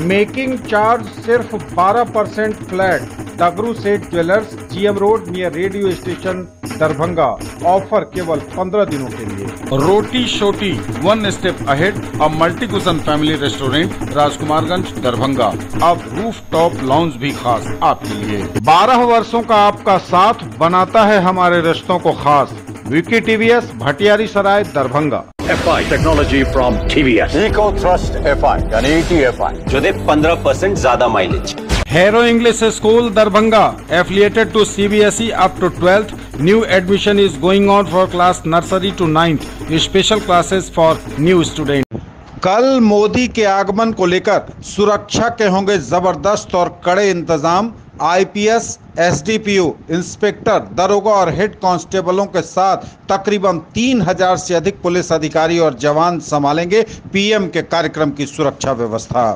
Making charge सिर्फ 12% flat. डगरू सेठ jewellers, GM road near radio station, Darbhanga. Offer केवल 15 दिनों के लिए। रोटी शोटी, one step ahead, a multi cushion family restaurant, Rajkumarganj, Darbhanga. अब रूफ टॉप लाउंज भी खास आपके लिए। 12 वर्षों का आपका साथ बनाता है हमारे रिश्तों को खास। Vicky TVS, Bhatiyari Sarai, Darbhanga. FI technology from TVS, eco thrust FI यानी ETFI जो दे 15% ज्यादा mileage. Hero English School, Darbhanga, affiliated to CBSE up to 12th। New admission is going on for class nursery to 9th। Special classes for new student. कल मोदी के आगमन को लेकर सुरक्षा के होंगे जबरदस्त और कड़े इंतजाम। IPS, SDPO, इंस्पेक्टर, दरोगा और हेड कांस्टेबलों के साथ तकरीबन 3000 से अधिक पुलिस अधिकारी और जवान संभालेंगे PM के कार्यक्रम की सुरक्षा व्यवस्था।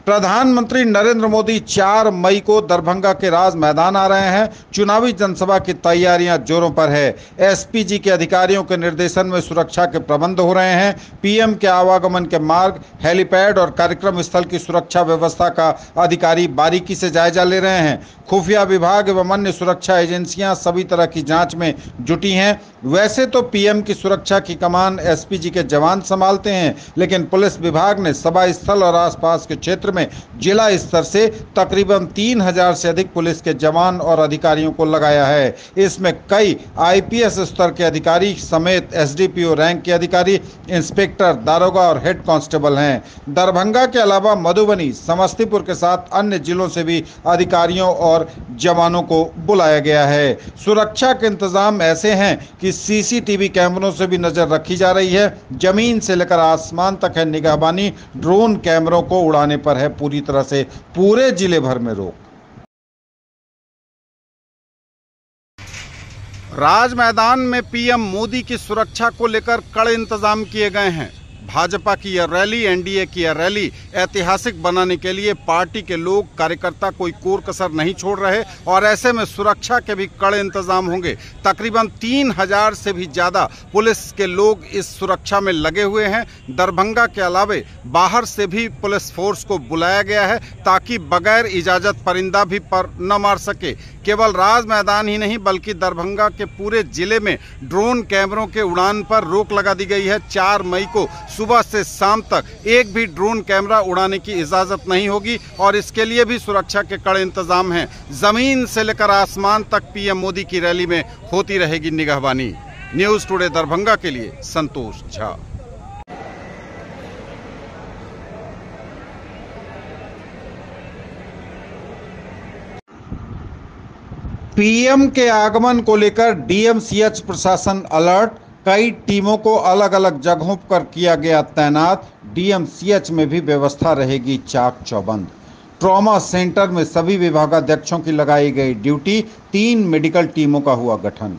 प्रधानमंत्री नरेंद्र मोदी 4 मई को दरभंगा के राज मैदान आ रहे हैं। चुनावी जनसभा की तैयारियां जोरों पर है। SPG के अधिकारियों के निर्देशन में सुरक्षा के प्रबंध हो रहे हैं। PM के आवागमन के मार्ग, हेलीपैड और कार्यक्रम स्थल की सुरक्षा व्यवस्था का अधिकारी बारीकी से जायजा ले रहे हैं। खुफिया विभाग एवं अन्य सुरक्षा एजेंसियां सभी तरह की जांच में जुटी हैं। वैसे तो PM की सुरक्षा की कमान SPG के जवान संभालते हैं, लेकिन पुलिस विभाग ने सभा स्थल और आसपास के क्षेत्र में जिला स्तर से तकरीबन 3000 से अधिक पुलिस के जवान और अधिकारियों को लगाया है। इसमें कई IPS स्तर के अधिकारी समेत SDPO रैंक के अधिकारी, इंस्पेक्टर, दारोगा और हेड कांस्टेबल हैं। दरभंगा के अलावा मधुबनी, समस्तीपुर के साथ अन्य जिलों से भी अधिकारियों और जवानों को बुलाया गया है। सुरक्षा के इंतजाम ऐसे हैं कि CCTV कैमरों से भी नजर रखी जा रही है। जमीन से लेकर आसमान तक है निगहबानी। ड्रोन कैमरों को उड़ाने पर है पूरी तरह से पूरे जिले भर में रोक। राज मैदान में PM मोदी की सुरक्षा को लेकर कड़े इंतजाम किए गए हैं। भाजपा की यह रैली, NDA की यह रैली ऐतिहासिक बनाने के लिए पार्टी के लोग, कार्यकर्ता कोई कोर कसर नहीं छोड़ रहे और ऐसे में सुरक्षा के भी कड़े इंतजाम होंगे। तकरीबन 3000 से भी ज्यादा पुलिस के लोग इस सुरक्षा में लगे हुए हैं। दरभंगा के अलावे बाहर से भी पुलिस फोर्स को बुलाया गया है ताकि बगैर इजाजत परिंदा भी पर न मार सके। केवल राज मैदान ही नहीं बल्कि दरभंगा के पूरे जिले में ड्रोन कैमरों के उड़ान पर रोक लगा दी गई है। 4 मई को सुबह से शाम तक एक भी ड्रोन कैमरा उड़ाने की इजाजत नहीं होगी और इसके लिए भी सुरक्षा के कड़े इंतजाम हैं। जमीन से लेकर आसमान तक PM मोदी की रैली में होती रहेगी निगहबानी। न्यूज़ टुडे दरभंगा के लिए संतोष झा। PM के आगमन को लेकर DMCH प्रशासन अलर्ट। कई टीमों को अलग अलग जगहों पर किया गया तैनात। DMCH में भी व्यवस्था रहेगी चाक चौबंद। ट्रॉमा सेंटर में सभी विभागाध्यक्षों की लगाई गई ड्यूटी। 3 मेडिकल टीमों का हुआ गठन।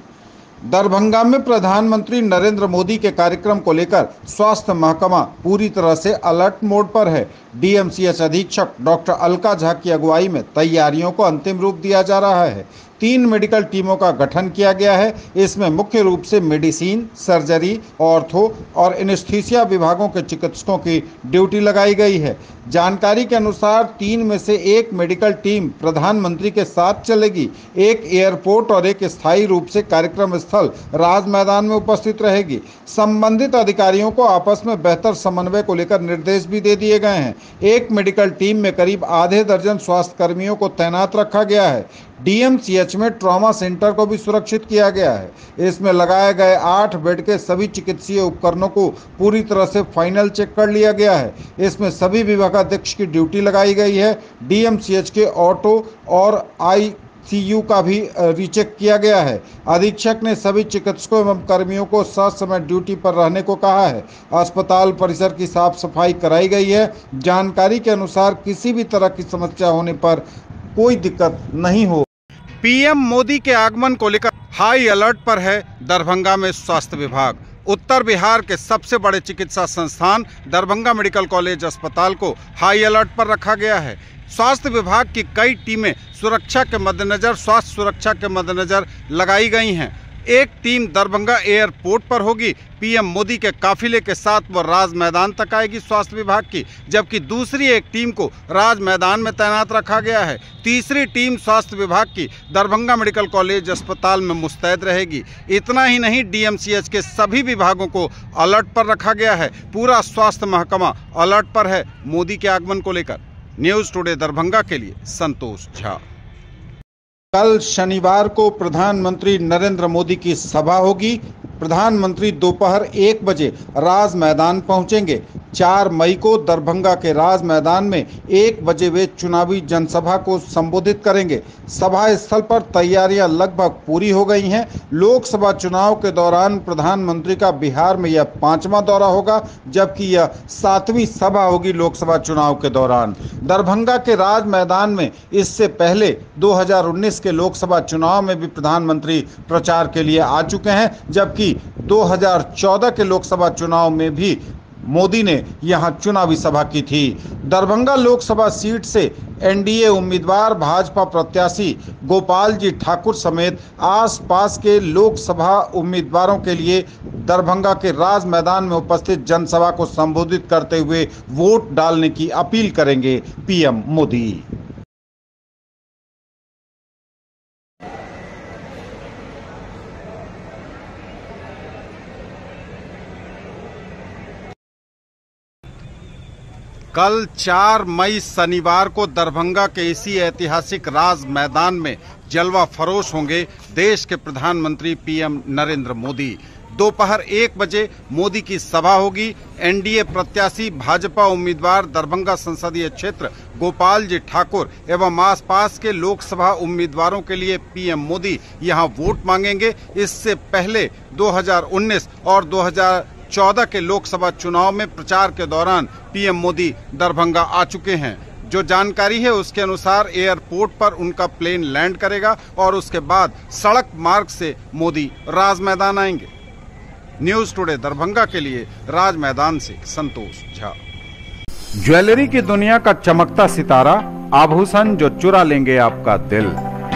दरभंगा में प्रधानमंत्री नरेंद्र मोदी के कार्यक्रम को लेकर स्वास्थ्य महकमा पूरी तरह से अलर्ट मोड पर है। DMCH अधीक्षक डॉक्टर अलका झा की अगुवाई में तैयारियों को अंतिम रूप दिया जा रहा है। 3 मेडिकल टीमों का गठन किया गया है। इसमें मुख्य रूप से मेडिसिन, सर्जरी, ऑर्थो और एनेस्थीसिया विभागों के चिकित्सकों की ड्यूटी लगाई गई है। जानकारी के अनुसार 3 में से 1 मेडिकल टीम प्रधानमंत्री के साथ चलेगी। 1 एयरपोर्ट और 1 स्थायी रूप से कार्यक्रम स्थल राज मैदान में उपस्थित रहेगी। संबंधित अधिकारियों को आपस में बेहतर समन्वय को लेकर निर्देश भी दे दिए गए हैं। 1 मेडिकल टीम में करीब आधे दर्जन स्वास्थ्य कर्मियों को तैनात रखा गया है। DMCH में ट्रॉमा सेंटर को भी सुरक्षित किया गया है। इसमें लगाए गए 8 बेड के सभी चिकित्सीय उपकरणों को पूरी तरह से फाइनल चेक कर लिया गया है। इसमें सभी विभागाध्यक्ष की ड्यूटी लगाई गई है। DMCH के ऑटो और ICU का भी रीचेक किया गया है। अधीक्षक ने सभी चिकित्सकों एवं कर्मियों को ससमय ड्यूटी पर रहने को कहा है। अस्पताल परिसर की साफ सफाई कराई गई है। जानकारी के अनुसार किसी भी तरह की समस्या होने पर कोई दिक्कत नहीं हो। PM मोदी के आगमन को लेकर हाई अलर्ट पर है दरभंगा में स्वास्थ्य विभाग। उत्तर बिहार के सबसे बड़े चिकित्सा संस्थान दरभंगा मेडिकल कॉलेज अस्पताल को हाई अलर्ट पर रखा गया है। स्वास्थ्य विभाग की कई टीमें स्वास्थ्य सुरक्षा के मद्देनजर लगाई गई हैं। एक टीम दरभंगा एयरपोर्ट पर होगी, पीएम मोदी के काफिले के साथ वो राज मैदान तक आएगी स्वास्थ्य विभाग की, जबकि दूसरी एक टीम को राज मैदान में तैनात रखा गया है। तीसरी टीम स्वास्थ्य विभाग की दरभंगा मेडिकल कॉलेज अस्पताल में मुस्तैद रहेगी। इतना ही नहीं, डीएमसीएच के सभी विभागों को अलर्ट पर रखा गया है। पूरा स्वास्थ्य महकमा अलर्ट पर है मोदी के आगमन को लेकर। न्यूज़ टुडे दरभंगा के लिए संतोष झा। कल शनिवार को प्रधानमंत्री नरेंद्र मोदी की सभा होगी। प्रधानमंत्री दोपहर 1 बजे राज मैदान पहुंचेंगे। 4 मई को दरभंगा के राज मैदान में 1 बजे वे चुनावी जनसभा को संबोधित करेंगे। सभा स्थल पर तैयारियां लगभग पूरी हो गई हैं। लोकसभा चुनाव के दौरान प्रधानमंत्री का बिहार में यह 5वां दौरा होगा, जबकि यह 7वीं सभा होगी लोकसभा चुनाव के दौरान। दरभंगा के राज मैदान में इससे पहले 2019 के लोकसभा चुनाव में भी प्रधानमंत्री प्रचार के लिए आ चुके हैं, जबकि 2014 के लोकसभा चुनाव में भी मोदी ने यहां चुनावी सभा की थी। दरभंगा लोकसभा सीट से एनडीए उम्मीदवार भाजपा प्रत्याशी गोपाल जी ठाकुर समेत आसपास के लोकसभा उम्मीदवारों के लिए दरभंगा के राज मैदान में उपस्थित जनसभा को संबोधित करते हुए वोट डालने की अपील करेंगे पीएम मोदी। कल 4 मई शनिवार को दरभंगा के इसी ऐतिहासिक राज मैदान में जलवा फरोश होंगे देश के प्रधानमंत्री पीएम नरेंद्र मोदी। दोपहर 1 बजे मोदी की सभा होगी। एनडीए प्रत्याशी भाजपा उम्मीदवार दरभंगा संसदीय क्षेत्र गोपाल जी ठाकुर एवं आसपास के लोकसभा उम्मीदवारों के लिए पीएम मोदी यहां वोट मांगेंगे। इससे पहले 2019 और 2014 के लोकसभा चुनाव में प्रचार के दौरान पीएम मोदी दरभंगा आ चुके हैं। जो जानकारी है उसके अनुसार एयरपोर्ट पर उनका प्लेन लैंड करेगा और उसके बाद सड़क मार्ग से मोदी राज मैदान आएंगे। न्यूज़ टुडे दरभंगा के लिए राज मैदान से संतोष झा। ज्वेलरी की दुनिया का चमकता सितारा, आभूषण जो चुरा लेंगे आपका दिल।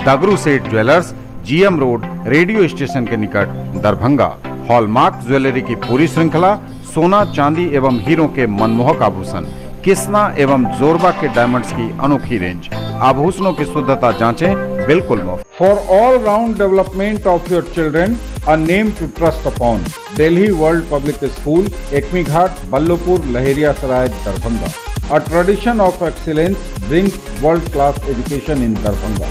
दगरू सेठ jewellers, GM road, radio station के निकट, दरभंगा। हॉलमार्क ज्वेलरी की पूरी श्रृंखला, सोना, चांदी एवं हीरों के मनमोहक आभूषण, किस्ना एवं जोरबा के डायमंड्स की अनोखी रेंज। आभूषणों की शुद्धता जांचें, बिल्कुल मुफ्त। For all round development of your children, a name to trust upon. Delhi World Public School, Ekmi Ghat, Ballabhpur, Laheriasarai, Darbhanga. A tradition of excellence brings world-class education in Darbhanga.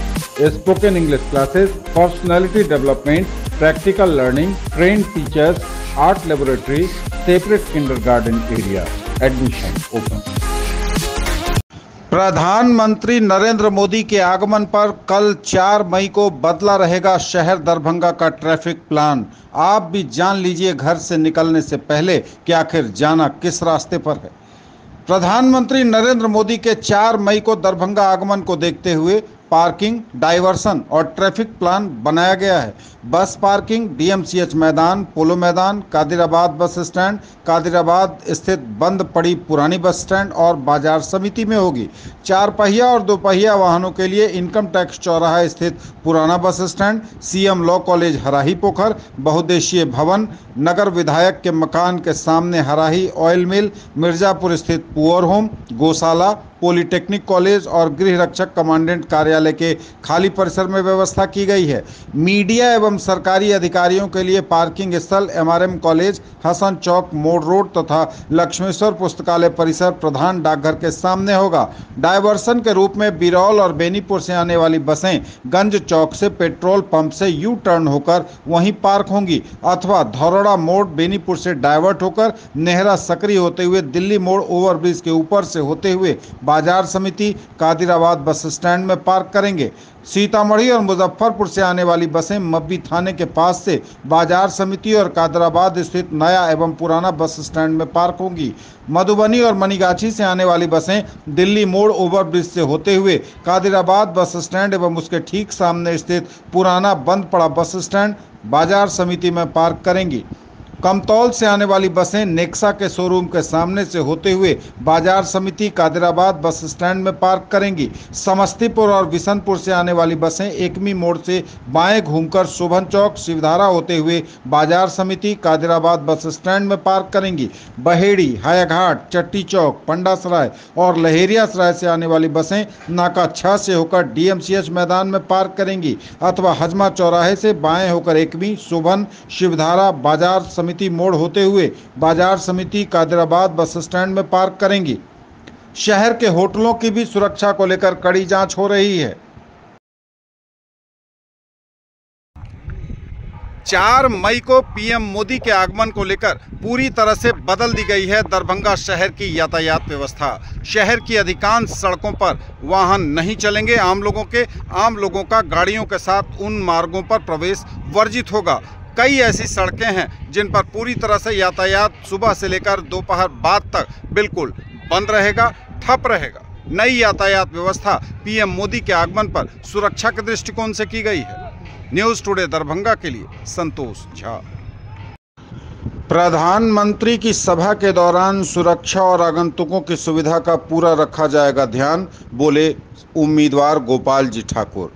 Spoken English classes, personality development, practical learning, trained teachers, art laboratory, separate kindergarten area. Admission open. प्रधानमंत्री नरेंद्र मोदी के आगमन पर कल 4 मई को बदला रहेगा शहर दरभंगा का ट्रैफिक प्लान। आप भी जान लीजिए घर से निकलने से पहले कि आखिर जाना किस रास्ते पर है। प्रधानमंत्री नरेंद्र मोदी के 4 मई को दरभंगा आगमन को देखते हुए पार्किंग, डाइवर्सन और ट्रैफिक प्लान बनाया गया है। बस पार्किंग डीएमसीएच मैदान, पोलो मैदान, कादिराबाद बस स्टैंड, कादिराबाद स्थित बंद पड़ी पुरानी बस स्टैंड और बाजार समिति में होगी। 4 पहिया और 2 पहिया वाहनों के लिए इनकम टैक्स चौराहा स्थित पुराना bus stand, CM law college Harahi Pokhar, बहुद्देशीय भवन, नगर विधायक के मकान के सामने हराही ऑयल मिल, मिर्जापुर स्थित पुअर होम, गौशाला, पॉलिटेक्निक कॉलेज और गृह रक्षक कमांडेंट कार्यालय के खाली परिसर में व्यवस्था की गई है। मीडिया एवं सरकारी अधिकारियों के लिए पार्किंग स्थल एमआरएम कॉलेज, हसन चौक मोड़ रोड तथा लक्ष्मेश्वर पुस्तकालय परिसर प्रधान डाकघर के सामने होगा। डायवर्सन के रूप में बिरौल और बेनीपुर से आने वाली बसें गंज चौक से पेट्रोल पंप से यू टर्न होकर वहीं पार्क होंगी अथवा धौरड़ा मोड़ बेनीपुर से डाइवर्ट होकर नेहरा सकरी होते हुए दिल्ली मोड़ ओवरब्रिज के ऊपर से होते हुए बाजार समिति, कादिराबाद बस स्टैंड में पार्क करेंगे। सीतामढ़ी और मुजफ्फरपुर से आने वाली बसें मब्बी थाने के पास से बाजार समिति और कादिराबाद स्थित नया एवं पुराना बस स्टैंड में पार्क होंगी। मधुबनी और मनीगाछी से आने वाली बसें दिल्ली मोड़ ओवरब्रिज से होते हुए कादिराबाद बस स्टैंड एवं उसके ठीक सामने स्थित पुराना बंद पड़ा बस स्टैंड बाजार समिति में पार्क करेंगी। कमतौल से आने वाली बसें नेक्सा के शोरूम के सामने से होते हुए बाजार समिति कादिराबाद बस स्टैंड में पार्क करेंगी। समस्तीपुर और बिशनपुर से आने वाली बसें एकमी मोड़ से बाएं घूमकर शोभन चौक शिवधारा होते हुए बाजार समिति कादिराबाद बस स्टैंड में पार्क करेंगी। बहेड़ी, हायाघाट, चट्टी चौक, पंडासराय और लहेरियासराय से आने वाली बसें नाका 6 से होकर DMCH मैदान में पार्क करेंगी अथवा हजमा चौराहे से बाएं होकर एकमी, शोभन, शिवधारा, बाजार समिति मोड़ होते हुए बाजार समिति कादिराबाद बस स्टैंड में पार्क करेंगी। शहर के होटलों की भी सुरक्षा को लेकर कड़ी जांच हो रही है। 4 मई को पीएम मोदी के आगमन को लेकर पूरी तरह से बदल दी गई है दरभंगा शहर की यातायात व्यवस्था। शहर की अधिकांश सड़कों पर वाहन नहीं चलेंगे। आम लोगों का गाड़ियों के साथ उन मार्गों पर प्रवेश वर्जित होगा। कई ऐसी सड़कें हैं जिन पर पूरी तरह से यातायात सुबह से लेकर दोपहर बाद तक बिल्कुल बंद रहेगा, ठप रहेगा। नई यातायात व्यवस्था पीएम मोदी के आगमन पर सुरक्षा के दृष्टिकोण से की गई है। न्यूज़ टुडे दरभंगा के लिए संतोष झा। प्रधानमंत्री की सभा के दौरान सुरक्षा और आगंतुकों की सुविधा का पूरा रखा जाएगा ध्यान, बोले उम्मीदवार गोपाल जी ठाकुर।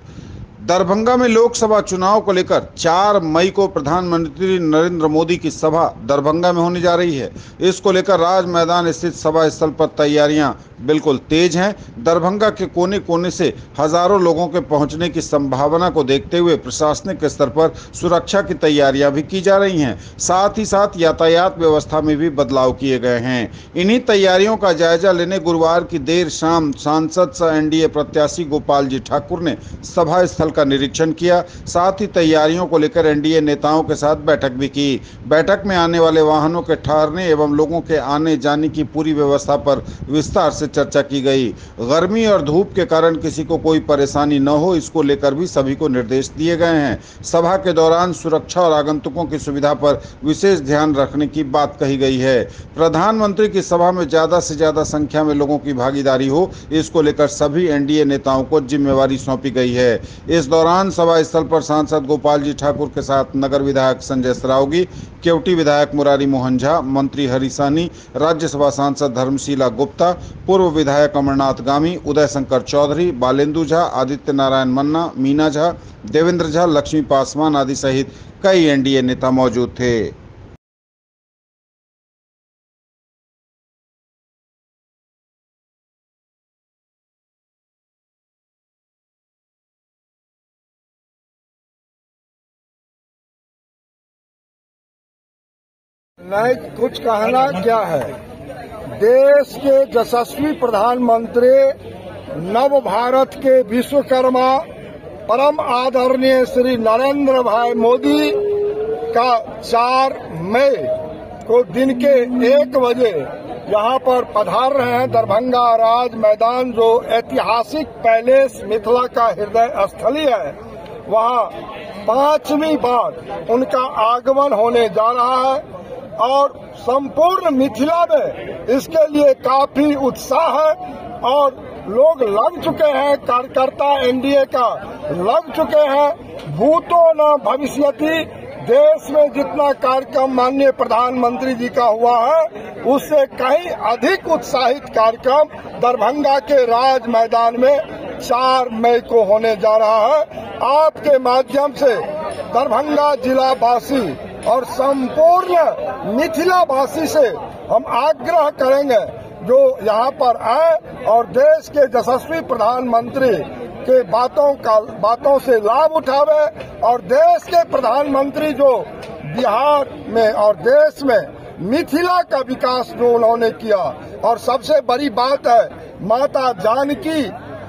दरभंगा में लोकसभा चुनाव को लेकर 4 मई को प्रधानमंत्री नरेंद्र मोदी की सभा दरभंगा में होने जा रही है। इसको लेकर राज मैदान स्थित सभा स्थल पर तैयारियां बिल्कुल तेज हैं। दरभंगा के कोने कोने से हजारों लोगों के पहुंचने की संभावना को देखते हुए प्रशासनिक स्तर पर सुरक्षा की तैयारियां भी की जा रही हैं। साथ ही साथ यातायात व्यवस्था में भी बदलाव किए गए हैं। इन्हीं तैयारियों का जायजा लेने गुरुवार की देर शाम सांसद सह NDA प्रत्याशी गोपाल जी ठाकुर ने सभा स्थल का निरीक्षण किया। साथ ही तैयारियों को लेकर NDA नेताओं के साथ बैठक भी की। बैठक में आने वाले वाहनों के ठहरने एवं लोगों के आने जाने की पूरी व्यवस्था पर विस्तार से चर्चा की गई। गर्मी और धूप के कारण किसी को कोई परेशानी न हो, इसको लेकर भी सभी को निर्देश दिए गए हैं। सभा के दौरान सुरक्षा और आगंतुकों की सुविधा पर विशेष ध्यान रखने की बात कही गई है। प्रधानमंत्री की सभा में ज्यादा से ज्यादा संख्या में लोगों की भागीदारी हो, इसको लेकर सभी NDA नेताओं को जिम्मेवारी सौंपी गई है। इस दौरान सभा स्थल पर सांसद गोपाल जी ठाकुर के साथ नगर विधायक संजय सरावगी, केवटी विधायक मुरारी मोहन झा, मंत्री हरि साहनी, राज्यसभा सांसद धर्मशीला गुप्ता, पूर्व विधायक अमरनाथ गामी, उदय शंकर चौधरी, बालेंदु झा, आदित्य नारायण मन्ना, मीना झा, देवेंद्र झा, लक्ष्मी पासवान आदि सहित कई NDA नेता मौजूद थे। नहीं, कुछ कहना क्या है। देश के यशस्वी प्रधानमंत्री नव भारत के विश्वकर्मा परम आदरणीय श्री नरेंद्र भाई मोदी का 4 मई को दिन के 1 बजे यहाँ पर पधार रहे हैं। दरभंगा राज मैदान जो ऐतिहासिक पैलेस मिथिला का हृदय स्थली है, वहाँ 5वीं बार उनका आगमन होने जा रहा है और संपूर्ण मिथिला में इसके लिए काफी उत्साह है और लोग लग चुके हैं। कार्यकर्ता NDA का लग चुके हैं। भूतो न भविष्यति, देश में जितना कार्यक्रम माननीय प्रधानमंत्री जी का हुआ है उससे कहीं अधिक उत्साहित कार्यक्रम दरभंगा के राज मैदान में 4 मई को होने जा रहा है। आपके माध्यम से दरभंगा जिला वासी और संपूर्ण मिथिला वासी से हम आग्रह करेंगे जो यहाँ पर आए और देश के यशस्वी प्रधानमंत्री के बातों से लाभ उठावे और देश के प्रधानमंत्री जो बिहार में और देश में मिथिला का विकास जो उन्होंने किया। और सबसे बड़ी बात है, माता जानकी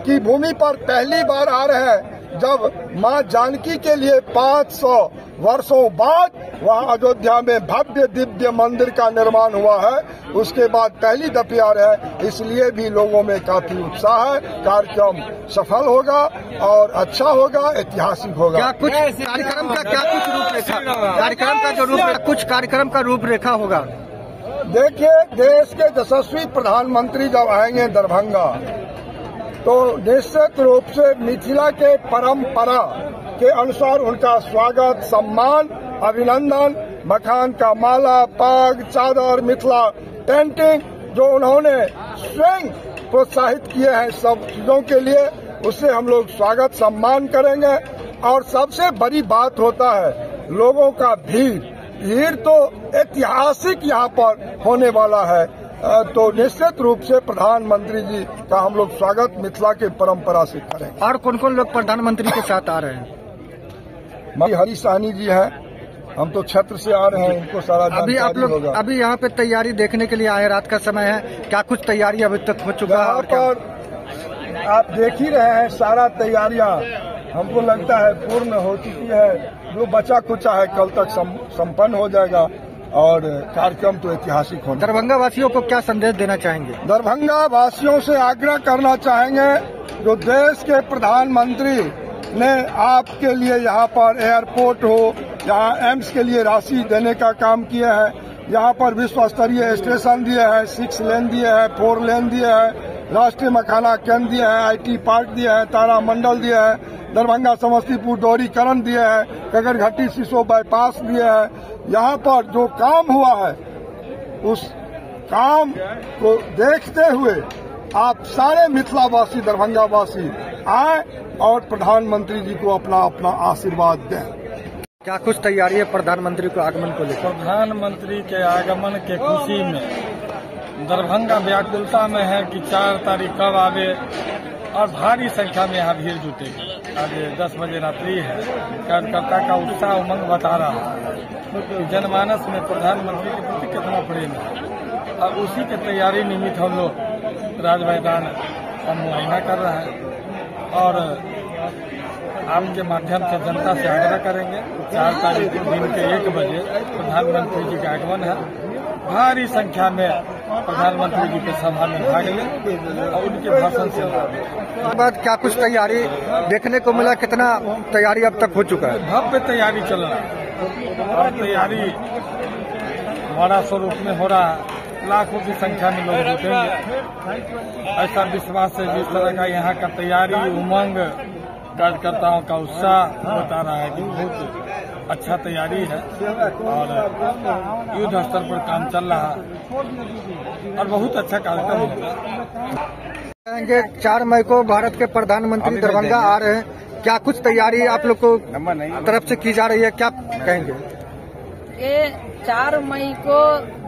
की भूमि पर पहली बार आ रहे हैं जब मां जानकी के लिए 500 वर्षों बाद वहां अयोध्या में भव्य दिव्य मंदिर का निर्माण हुआ है। उसके बाद पहली दफे आ रहे हैं, इसलिए भी लोगों में काफी उत्साह है। कार्यक्रम सफल होगा और अच्छा होगा, ऐतिहासिक होगा। क्या कुछ कार्यक्रम का कार्यक्रम का रूपरेखा होगा? देखिए, देश के यशस्वी प्रधानमंत्री जब आएंगे दरभंगा तो निश्चित रूप से मिथिला के परंपरा के अनुसार उनका स्वागत, सम्मान, अभिनंदन मखान का माला, पाग, चादर, मिथिला पेंटिंग जो उन्होंने स्वयं प्रोत्साहित किए हैं सब चीजों के लिए, उससे हम लोग स्वागत सम्मान करेंगे। और सबसे बड़ी बात होता है लोगों का भीड़ तो ऐतिहासिक यहाँ पर होने वाला है, तो निश्चित रूप से प्रधानमंत्री जी का हम लोग स्वागत मिथिला के परंपरा से करेंगे। और कौन कौन लोग प्रधानमंत्री के साथ आ रहे हैं? हरी साहनी जी हैं, हम तो क्षेत्र से आ रहे हैं, उनको सारा अभी आप लोग होगा। अभी यहाँ पे तैयारी देखने के लिए आए, रात का समय है, क्या कुछ तैयारी अभी तक हो चुका है? यहाँ पर आप देख ही रहे हैं सारा तैयारियां हमको लगता है पूर्ण हो चुकी है। जो बचा कुचा है कल तक संपन्न हो जाएगा और कार्यक्रम तो ऐतिहासिक होगा। दरभंगा वासियों को क्या संदेश देना चाहेंगे? दरभंगा वासियों से आग्रह करना चाहेंगे, जो देश के प्रधानमंत्री ने आपके लिए यहाँ पर एयरपोर्ट हो, यहाँ एम्स के लिए राशि देने का काम किया है, यहाँ पर विश्व स्तरीय स्टेशन दिए हैं, 6 लेन दिए हैं, 4 लेन दिए हैं, राष्ट्रीय मखाना केंद्र दिया है, IT पार्क दिया है, तारा मंडल दिया है, दरभंगा समस्तीपुर दोहरीकरण दिया है, कगरघट्टी सिसो बाईपास दिया है। यहाँ पर जो काम हुआ है उस काम को देखते हुए आप सारे मिथिलावासी, दरभंगावासी आए और प्रधानमंत्री जी को अपना अपना आशीर्वाद दें। क्या कुछ तैयारी है प्रधानमंत्री को आगमन को लेकर? प्रधानमंत्री के आगमन के खुशी में दरभंगा व्याकुलता में है कि 4 तारीख कब आवे, और भारी संख्या में यहाँ भीड़ जुटेगी। आज 10 बजे रात्रि है, कार्यकर्ता का उत्साह उमंग बता रहा है कि जनमानस में प्रधानमंत्री के प्रति कितना प्रेम है, और उसी के तैयारी निमित्त हम लोग राज मैदान का मुआयना कर रहे हैं और आपके माध्यम से जनता से आग्रह करेंगे 4 तारीख दिन के 1 बजे प्रधानमंत्री जी का आगमन है। भारी संख्या में प्रधानमंत्री जी के सभा में भाग लें और उनके भाषण से बाद क्या कुछ तैयारी देखने को मिला? कितना तैयारी अब तक हो चुका है? भव्य तैयारी चल रहा है और तैयारी बड़ा स्वरूप में हो रहा है। लाखों की संख्या में लोग जुटेंगे, ऐसा विश्वास है। जिस तरह का यहाँ का तैयारी उमंग, कार्यकर्ताओं का उत्साह बता रहा है कि बहुत अच्छा तैयारी है और युद्ध स्तर पर काम चल रहा है और बहुत अच्छा कार्यक्रम होगा। 4 मई को भारत के प्रधानमंत्री दरभंगा आ रहे हैं, क्या कुछ तैयारी आप लोग को तरफ से की जा रही है, क्या कहेंगे? ये 4 मई को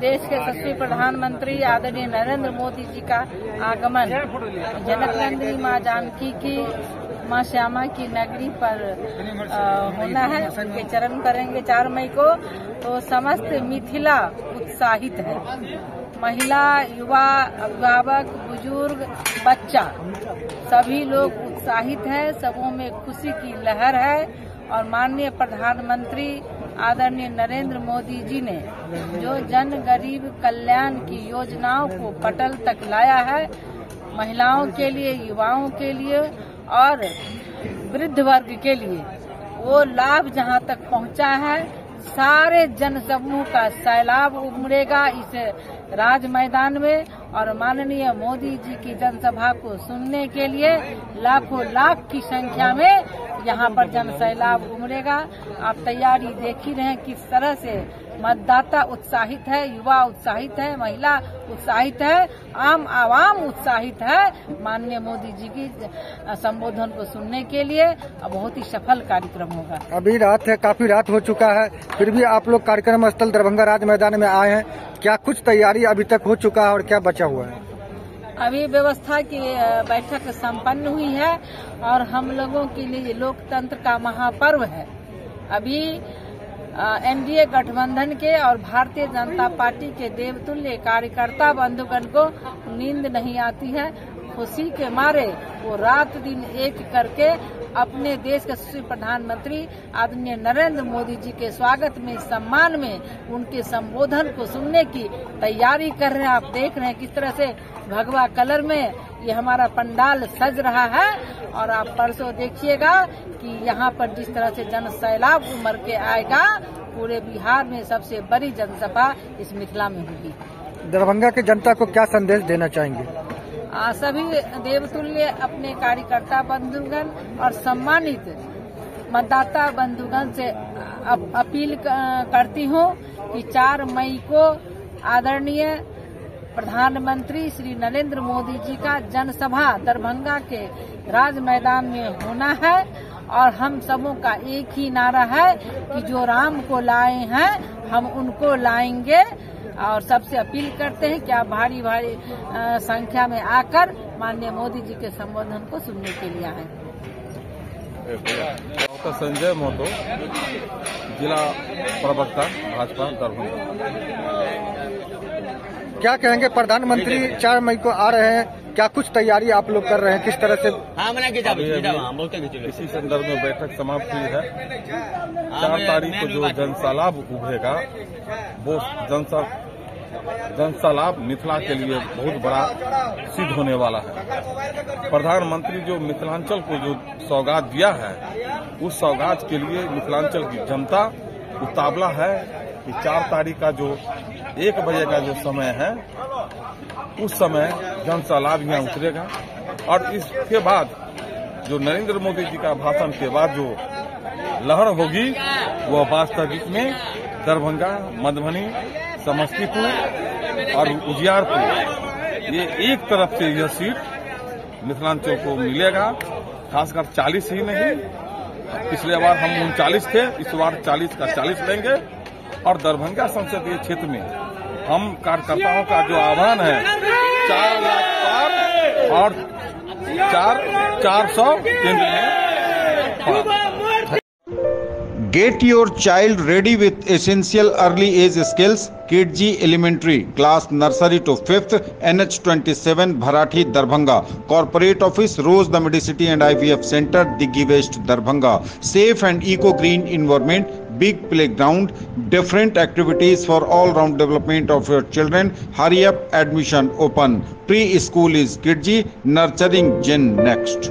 देश के यशस्वी प्रधानमंत्री आदरणीय नरेंद्र मोदी जी का आगमन जनकनंदिनी माँ जानकी की, माँ श्यामा की नगरी पर होना है, उनके चरण करेंगे 4 मई को। तो समस्त मिथिला उत्साहित है, महिला, युवा, अभिभावक, बुजुर्ग, बच्चा, सभी लोग उत्साहित है, सबों में खुशी की लहर है। और माननीय प्रधानमंत्री आदरणीय नरेंद्र मोदी जी ने जो जन गरीब कल्याण की योजनाओं को पटल तक लाया है, महिलाओं के लिए, युवाओं के लिए और वृद्ध वर्ग के लिए, वो लाभ जहां तक पहुंचा है, सारे जन समूह का सैलाब उमड़ेगा इस राज मैदान में। और माननीय मोदी जी की जनसभा को सुनने के लिए लाखों लाख की संख्या में यहाँ पर जन सैलाब उमड़ेगा। आप तैयारी देख ही रहे हैं किस तरह से मतदाता उत्साहित है, युवा उत्साहित है, महिला उत्साहित है, आम आवाम उत्साहित है माननीय मोदी जी की संबोधन को सुनने के लिए। बहुत ही सफल कार्यक्रम होगा। अभी रात है, काफी रात हो चुका है, फिर भी आप लोग कार्यक्रम स्थल दरभंगा राज मैदान में आए हैं, क्या कुछ तैयारी अभी तक हो चुका है और क्या बचा हुआ है? अभी व्यवस्था की बैठक संपन्न हुई है और हम लोगों के लिए लोकतंत्र का महापर्व है। अभी एनडीए गठबंधन के और भारतीय जनता पार्टी के देवतुल्य कार्यकर्ता बंधुगण को नींद नहीं आती है। खुशी के मारे वो रात दिन एक करके अपने देश के यशस्वी प्रधानमंत्री आदरणीय नरेंद्र मोदी जी के स्वागत में, सम्मान में, उनके संबोधन को सुनने की तैयारी कर रहे हैं। आप देख रहे हैं किस तरह से भगवा कलर में ये हमारा पंडाल सज रहा है और आप परसों देखिएगा कि यहाँ पर जिस तरह से जन सैलाब उमड़ के आएगा। पूरे बिहार में सबसे बड़ी जनसभा इस मिथिला में होगी। दरभंगा की जनता को क्या संदेश देना चाहेंगे? सभी देवतुल्य अपने कार्यकर्ता बंधुगण और सम्मानित मतदाता बंधुगण से अपील करती हूँ कि 4 मई को आदरणीय प्रधानमंत्री श्री नरेंद्र मोदी जी का जनसभा दरभंगा के राज मैदान में होना है और हम सबों का एक ही नारा है कि जो राम को लाए हैं हम उनको लाएंगे। और सबसे अपील करते हैं कि आप भारी संख्या में आकर माननीय मोदी जी के संबोधन को सुनने के लिए आए। डॉक्टर संजय महतो, जिला प्रवक्ता भाजपा दरभंगा। क्या कहेंगे, प्रधानमंत्री 4 मई को आ रहे हैं, क्या कुछ तैयारी आप लोग कर रहे हैं, किस तरह से? इसी संदर्भ में बैठक समाप्त हुई है। 4 तारीख को जो जनसैलाब उभरेगा वो जनसैलाब मिथिला के लिए बहुत बड़ा सिद्ध होने वाला है। प्रधानमंत्री जो मिथिलांचल को जो सौगात दिया है उस सौगात के लिए मिथिलांचल की जनता उतावला है कि 4 तारीख का जो 1 बजे का जो समय है उस समय जनसैलाब यहाँ उतरेगा और इसके बाद जो नरेंद्र मोदी जी का भाषण के बाद जो लहर होगी वह वास्तविक में दरभंगा, मधुबनी, समस्तीपुर और उजियारपुर ये एक तरफ से यह सीट मिथिलांचल को मिलेगा। खासकर 40 ही नहीं, पिछले बार हम 39 थे, इस बार 40 का 40 लेंगे। और दरभंगा संसदीय क्षेत्र में हम कार्यकर्ताओं का जो आह्वान है 4 लाख पार और 400 केंद्र में पार। Get your child ready with essential early age skills. KG Elementary, class nursery to 5th, NH27, Bharathi, Darbhanga. Corporate Office, Rose the Medicity and IVF Center, Diggi West, Darbhanga. Safe and eco-green environment, big playground, different activities for all-round development of your children. Hurry up, admission open. Pre-school is KG, nurturing gen next.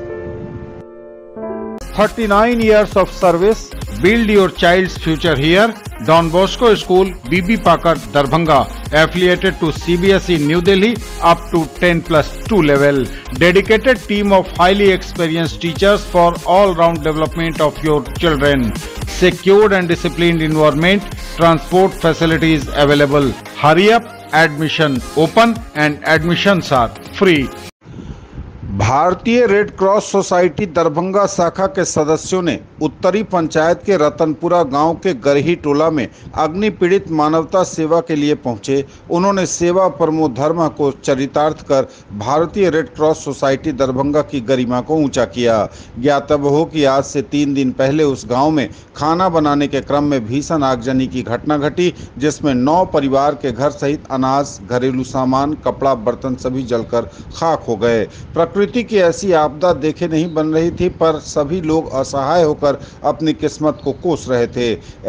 39 years of service. Build your child's future here. Don Bosco School, BB Pakar, Darbhanga, affiliated to CBSE New Delhi up to 10+2 level. Dedicated team of highly experienced teachers for all-round development of your children. Secured and disciplined environment, transport facilities available. Hurry up, admission open and admissions are free. भारतीय red cross society Darbhanga शाखा के सदस्यों ने उत्तरी पंचायत के रतनपुरा गांव के गरही टोला में अग्नि पीड़ित मानवता सेवा के लिए पहुंचे। उन्होंने सेवा परमो धर्म को चरितार्थ कर भारतीय रेड क्रॉस सोसाइटी दरभंगा की गरिमा को ऊंचा किया। ज्ञातव्य हो कि आज से 3 दिन पहले उस गांव में खाना बनाने के क्रम में भीषण आगजनी की घटना घटी, जिसमें 9 परिवार के घर सहित अनाज, घरेलू सामान, कपड़ा, बर्तन सभी जलकर खाक हो गए। प्रकृति की ऐसी आपदा देखे नहीं बन रही थी, पर सभी लोग असहाय होकर अपनी किस्मत को कोस रहे थे।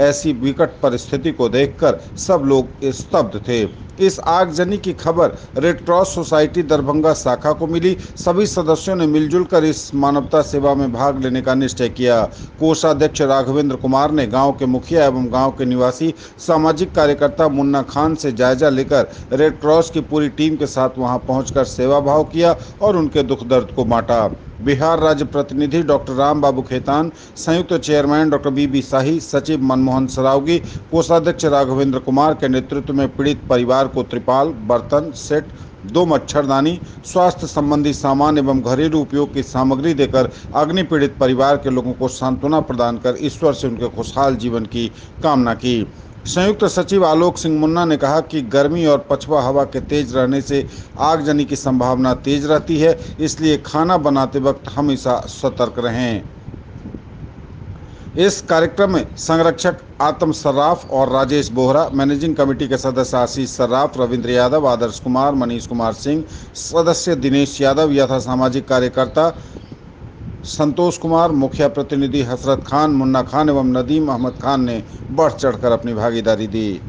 ऐसी विकट परिस्थिति को देखकर सब लोग स्तब्ध थे। इस आगजनी की खबर रेड क्रॉस सोसाइटी दरभंगा शाखा को मिली। सभी सदस्यों ने मिलजुल कर इस मानवता सेवा में भाग लेने का निश्चय किया। कोषाध्यक्ष राघवेंद्र कुमार ने गांव के मुखिया एवं गांव के निवासी सामाजिक कार्यकर्ता मुन्ना खान से जायजा लेकर रेड क्रॉस की पूरी टीम के साथ वहां पहुंचकर सेवा भाव किया और उनके दुख दर्द को बांटा। बिहार राज्य प्रतिनिधि डॉक्टर राम बाबू खेतान, संयुक्त चेयरमैन डॉक्टर बीबी शाही, सचिव मनमोहन सरावगी, कोषाध्यक्ष राघवेंद्र कुमार के नेतृत्व में पीड़ित परिवार को त्रिपाल, बर्तन सेट, 2 मच्छरदानी, स्वास्थ्य संबंधी सामान एवं घरेलू उपयोग की सामग्री देकर अग्नि पीड़ित परिवार के लोगों को सांत्वना प्रदान कर ईश्वर से उनके खुशहाल जीवन की कामना की। संयुक्त सचिव आलोक सिंह मुन्ना ने कहा कि गर्मी और पछुआ हवा के तेज रहने से आगजनी की संभावना तेज रहती है, इसलिए खाना बनाते वक्त हमेशा सतर्क रहें। इस कार्यक्रम में संरक्षक आत्म सर्राफ और राजेश बोहरा, मैनेजिंग कमेटी के सदस्य आशीष सर्राफ, रविंद्र यादव, आदर्श कुमार, मनीष कुमार सिंह, सदस्य दिनेश यादव, यथा सामाजिक कार्यकर्ता संतोष कुमार, मुखिया प्रतिनिधि हसरत खान, मुन्ना खान एवं नदीम अहमद खान ने बढ़ चढ़कर अपनी भागीदारी दी।